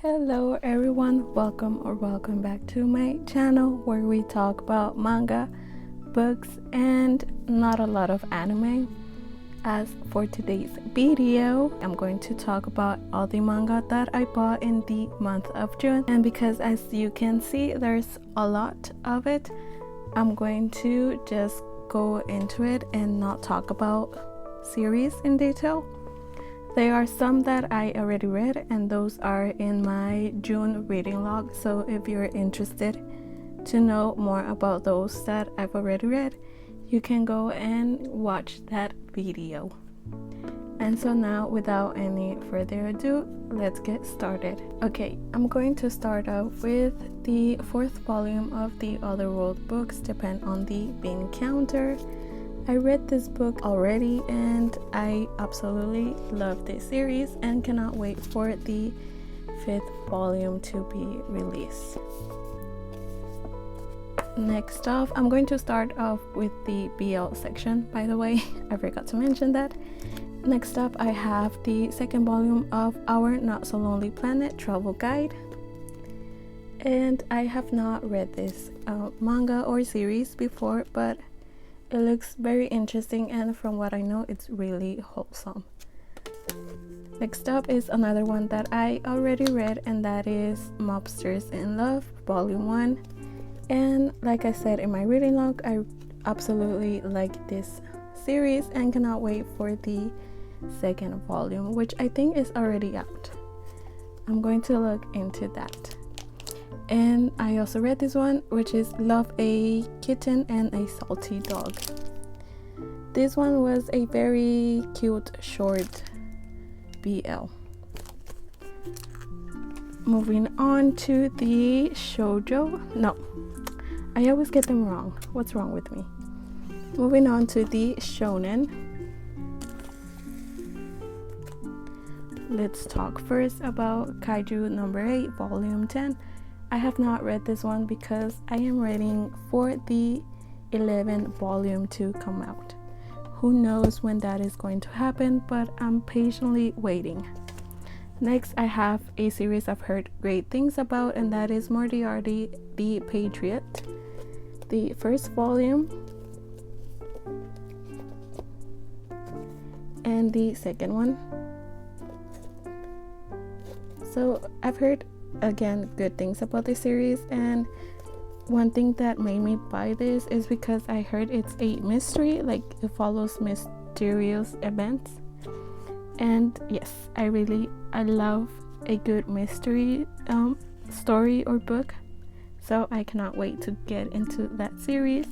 Hello everyone, welcome back to my channel where we talk about manga, books, and not a lot of anime. As for today's video, I'm going to talk about all the manga that I bought in the month of June, and because as you can see there's a lot of it, I'm going to just go into it and not talk about series in detail. There are some that I already read, and those are in my June reading log, so if you're interested to know more about those that I've already read, you can go and watch that video. And so now, without any further ado, let's get started. Okay, I'm going to start off with the 4th volume of the Otherworld books, Depend on the Bean Counter. I read this book already and I absolutely love this series and cannot wait for the 5th volume to be released. Next off, I'm going to start off with the BL section. By the way, I forgot to mention that. Next up, I have the 2nd volume of Our Not So Lonely Planet Travel Guide. And I have not read this manga or series before, but it looks very interesting, and from what I know, it's really wholesome. Next up is another one that I already read, and that is Mobsters in Love, Volume 1. And like I said in my reading log, I absolutely like this series and cannot wait for the 2nd volume, which I think is already out. I'm going to look into that. And I also read this one, which is Love a Kitten and a Salty Dog. This one was a very cute short BL. Moving on to the Shojo. No, I always get them wrong. What's wrong with me? Moving on to the Shonen. Let's talk first about Kaiju number 8, volume 10. I have not read this one because I am waiting for the 11th volume to come out. Who knows when that is going to happen, but I'm patiently waiting. Next, I have a series I've heard great things about, and that is Moriarty the Patriot, the 1st volume and the 2nd one. So I've heard again good things about this series, and one thing that made me buy this is because I heard it's a mystery, like it follows mysterious events. And yes, I love a good mystery story or book, so I cannot wait to get into that series.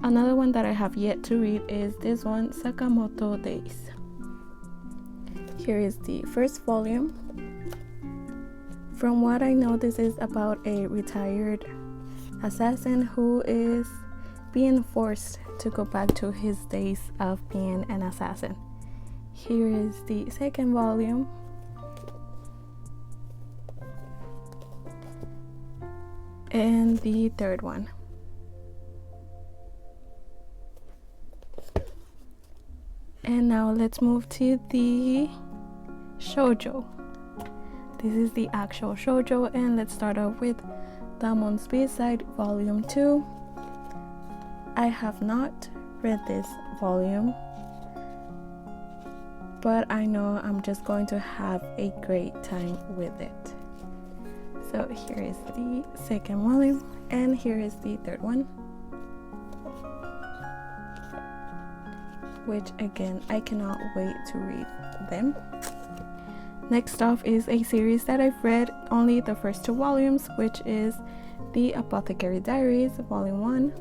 Another one that I have yet to read is this one, Sakamoto Days. Here is the 1st volume. From what I know, this is about a retired assassin who is being forced to go back to his days of being an assassin. Here is the 2nd volume. And the 3rd one. And now let's move to the Shojo. This is the actual Shojo, and let's start off with Damon Speedside Volume 2. I have not read this volume, but I know I'm just going to have a great time with it. So here is the 2nd volume, and here is the 3rd one, which again, I cannot wait to read them. Next off is a series that I've read only the first 2 volumes, which is The Apothecary Diaries, Volume 1.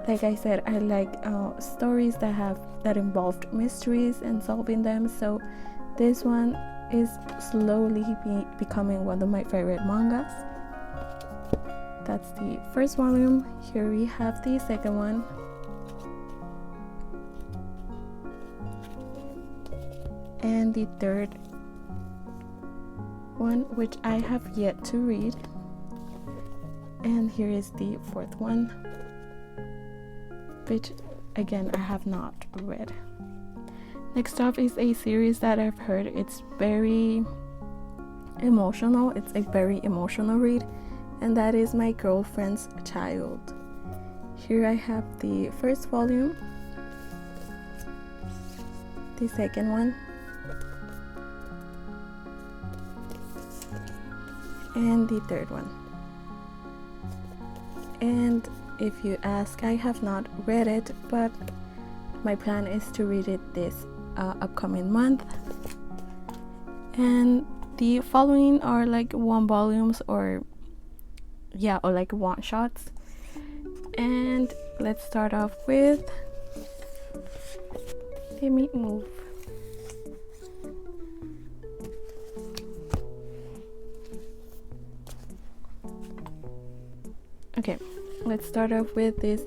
Like I said, I like stories that involved mysteries and solving them, so this one is slowly becoming one of my favorite mangas. That's the 1st volume. Here we have the 2nd one. And the 3rd one, which I have yet to read. And here is the 4th one, which again I have not read. Next up is a series that I've heard it's very emotional. It's a very emotional read, and that is My Girlfriend's Child. Here I have the first volume, the second one, and the third one. And if you ask, I have not read it, but my plan is to read it this upcoming month. And the following are like one volumes or like one shots. And let's start off with, let me move. Okay, let's start off with this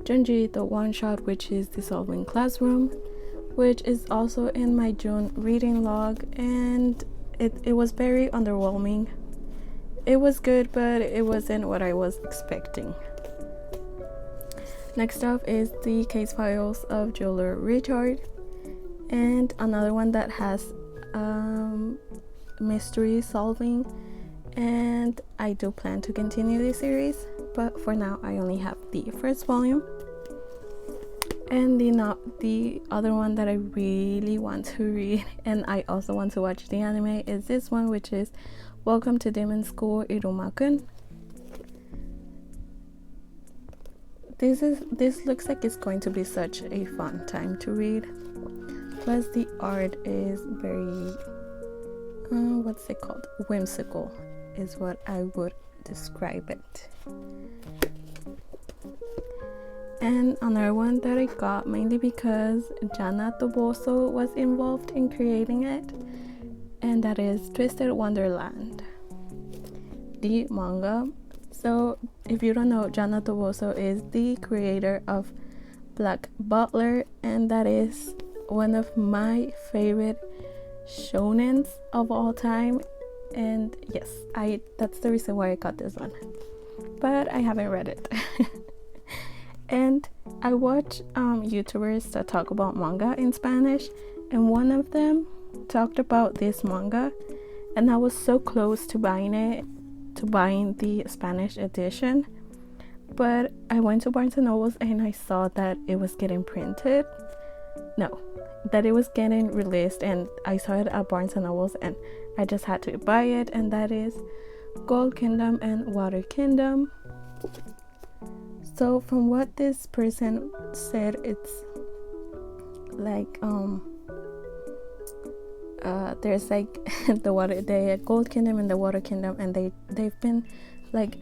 Junji, the one shot, which is Dissolving Classroom, which is also in my June reading log, and it was very underwhelming. It was good, but it wasn't what I was expecting. Next up is The Case Files of Jeweler Richard, and another one that has mystery solving, and I do plan to continue this series, but for now I only have the first volume. And the other one that I really want to read, and I also want to watch the anime, is this one, which is Welcome to Demon School, Iruma-kun. This looks like it's going to be such a fun time to read. Plus the art is very what's it called? Whimsical is what I would describe it. And another one that I got mainly because Jana Toboso was involved in creating it, and that is Twisted Wonderland, the manga. So if you don't know, Jana Toboso is the creator of Black Butler, and that is one of my favorite shonens of all time. And yes, that's the reason why I got this one, but I haven't read it. And I watch YouTubers that talk about manga in Spanish, and one of them talked about this manga, and I was so close to buying the Spanish edition, but I went to Barnes & Nobles and I saw that it was getting that it was getting released, and I saw it at Barnes & Nobles and I just had to buy it, and that is Gold Kingdom and Water Kingdom. So from what this person said, it's like there's like the Gold Kingdom and the Water Kingdom, and they've been like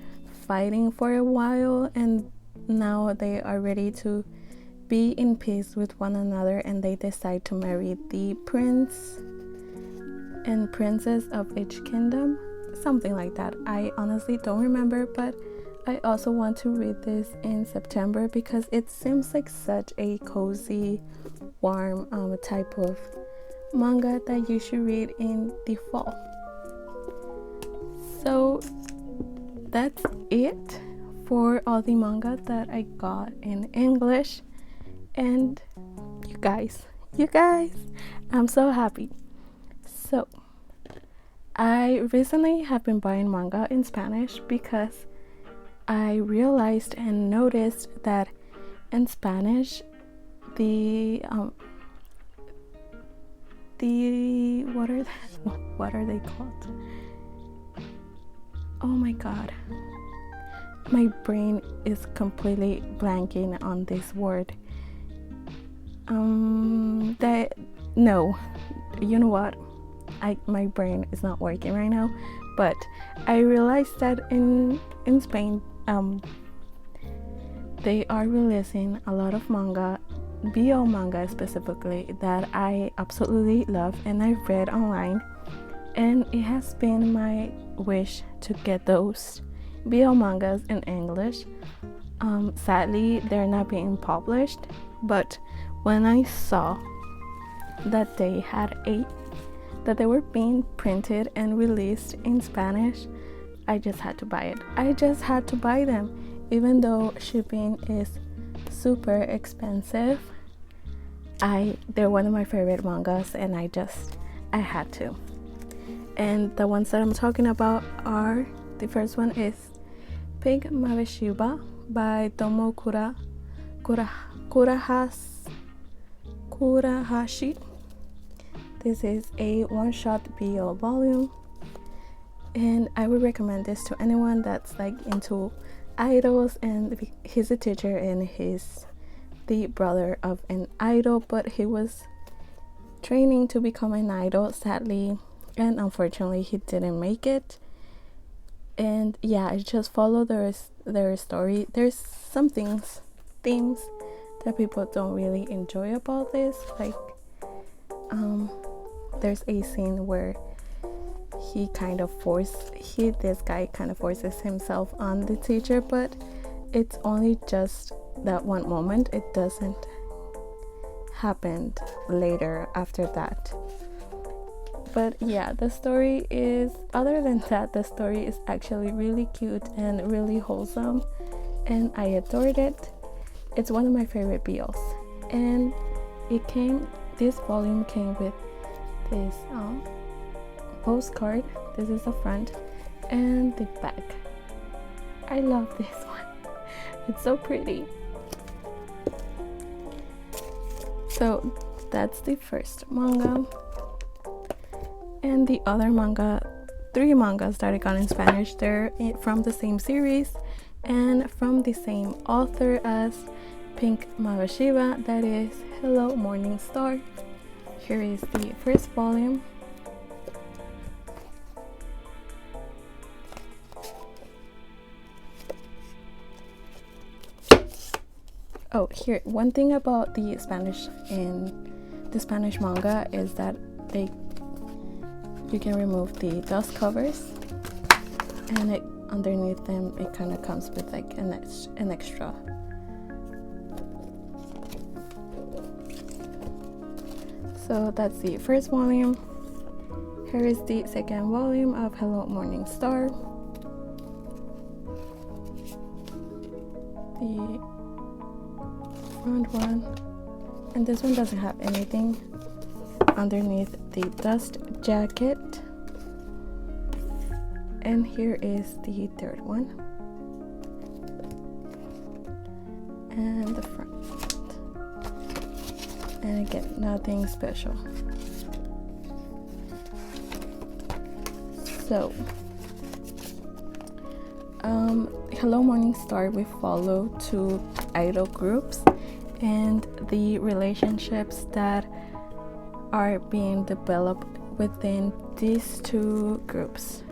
fighting for a while, and now they are ready to be in peace with one another, and they decide to marry the prince and princess of each kingdom, something like that. I honestly don't remember, but I also want to read this in September because it seems like such a cozy, warm type of manga that you should read in the fall. So that's it for all the manga that I got in English. And you guys, I'm so happy. So I recently have been buying manga in Spanish because I realized and noticed that in Spanish the what are they called? Oh my god, my brain is completely blanking on this word. You know what, my brain is not working right now, but I realized that in Spain they are releasing a lot of manga, BL manga specifically, that I absolutely love and I've read online, and it has been my wish to get those BL mangas in English. Sadly, they're not being published, but when I saw that they were being printed and released in Spanish, I just had to buy it. I just had to buy them, even though shipping is super expensive. They're one of my favorite mangas, and I had to. And the ones that I'm talking about are, the first one is Pink Maveshiba by Tomo Kurahashi. This is a one-shot BL volume, and I would recommend this to anyone that's like into idols, and he's a teacher and he's the brother of an idol, but he was training to become an idol, sadly, and unfortunately he didn't make it. And yeah, I just follow their story. There's some themes that people don't really enjoy about this, like there's a scene where this guy kind of forces himself on the teacher, but it's only just that one moment. It doesn't happen later after that. But yeah, the story is, other than that, the story is actually really cute and really wholesome, and I adored it. It's one of my favorite BLs, and this volume came with this postcard. This is the front and the back. I love this one. It's so pretty. So that's the first manga. And the other three mangas that I got in Spanish, they're from the same series and from the same author as Pink Maveshiba, that is Hello Morning Star. Here is the first volume. Oh, here, one thing about the Spanish manga is that you can remove the dust covers, and underneath them it kind of comes with like an extra. So that's the first volume. Here is the second volume of Hello Morning Star. The front one, and this one doesn't have anything underneath the dust jacket. And here is the third one, and the front, and again, nothing special. So Hello Morning Star, we follow two idol groups and the relationships that are being developed within these two groups.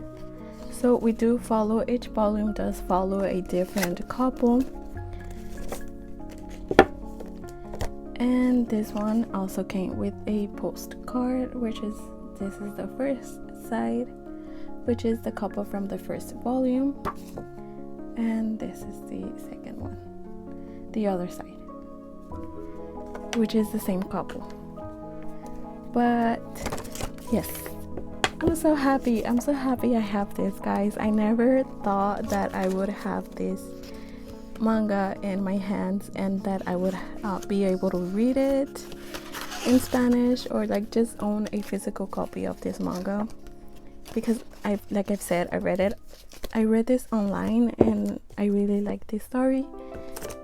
So we do follow, each volume does follow a different couple, and this one also came with a postcard, this is the first side, which is the couple from the first volume, and this is the second one, the other side, which is the same couple. But yes, I'm so happy I have this, guys. I never thought that I would have this manga in my hands and that I would be able to read it in Spanish, or like just own a physical copy of this manga, because like I've said, I read this online and I really liked this story,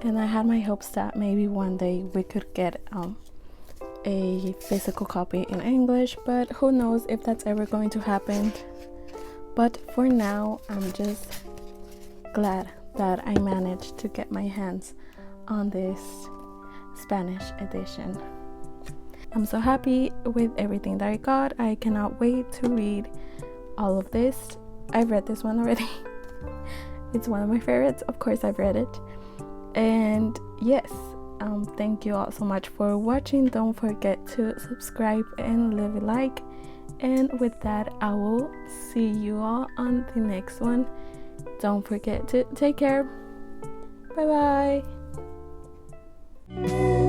and I had my hopes that maybe one day we could get a physical copy in English, but who knows if that's ever going to happen. But for now, I'm just glad that I managed to get my hands on this Spanish edition. I'm so happy with everything that I got. I cannot wait to read all of this. I've read this one already. It's one of my favorites. Of course, I've read it. And yes, thank you all so much for watching. Don't forget to subscribe and leave a like. And with that, I will see you all on the next one. Don't forget to take care. Bye bye.